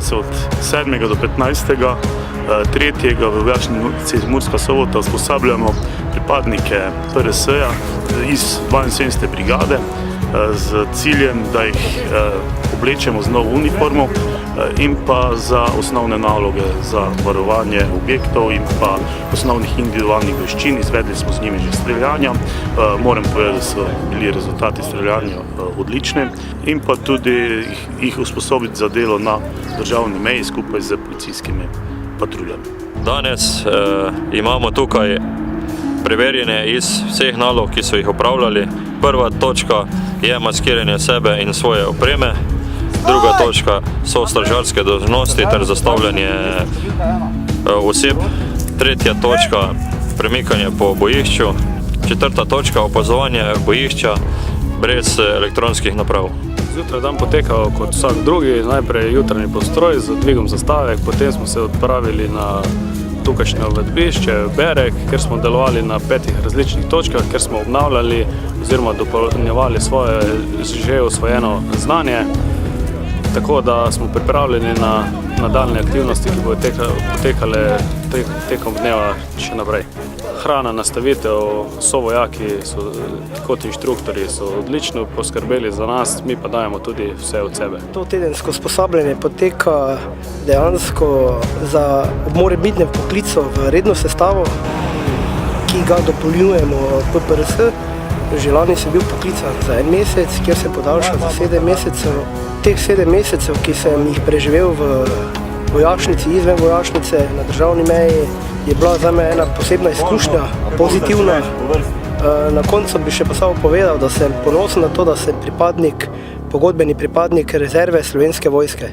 se od 7. do 15. 3. v vojašnici Murska Sobota usposabljamo pripadnike PRS-ja iz 72. brigade z ciljem, da jih oblečemo z novo uniformo in pa za osnovne naloge za varovanje objektov in pa osnovnih individualnih veščin. Izvedli smo z njimi že streljanja. Moram povedati, da so bili rezultati streljanja odlični in pa tudi jih usposobiti za delo na državni meji skupaj z policijskimi patruljami. Danes imamo tukaj preverjene iz vseh nalog, ki so jih opravljali. Prva točka je maskiranje sebe in svoje opreme. Druga točka so stražarske dolžnosti ter zastavljanje oseb. Tretja točka premikanje po bojišču. Četrta točka opazovanje bojišča brez elektronskih naprav. Zjutraj dan potekal kot vsak drugi, najprej jutranji postroj z dvigom zastave, potem smo se odpravili na tukajšnje vadbišče Berek, kjer smo delovali na 5 različnih točkah, kjer smo obnavljali oziroma dopolnjevali svoje že osvojeno znanje, tako da smo pripravljeni na nadaljne aktivnosti, ki bodo potekale tekom dneva še naprej. Hrana, nastavitev, sovojaki, kot inštruktori so odlično poskrbeli za nas, mi pa dajemo tudi vse od sebe. To tedensko usposabljanje poteka dejansko za morebitne vpoklice v redno sestavo, ki ga dopolnjujemo PPRS. Že lani sem bil poklican za 1 mesec, kjer se podaljša za 7 mesecev. Teh 7 mesecev, ki sem jih preživel v vojašnici, izven vojašnice, na državni meji, je bila za me ena posebna izkušnja, pozitivna. Na koncu bi še pa samo povedal, da sem ponosen na to, da sem pogodbeni pripadnik rezerve Slovenske vojske.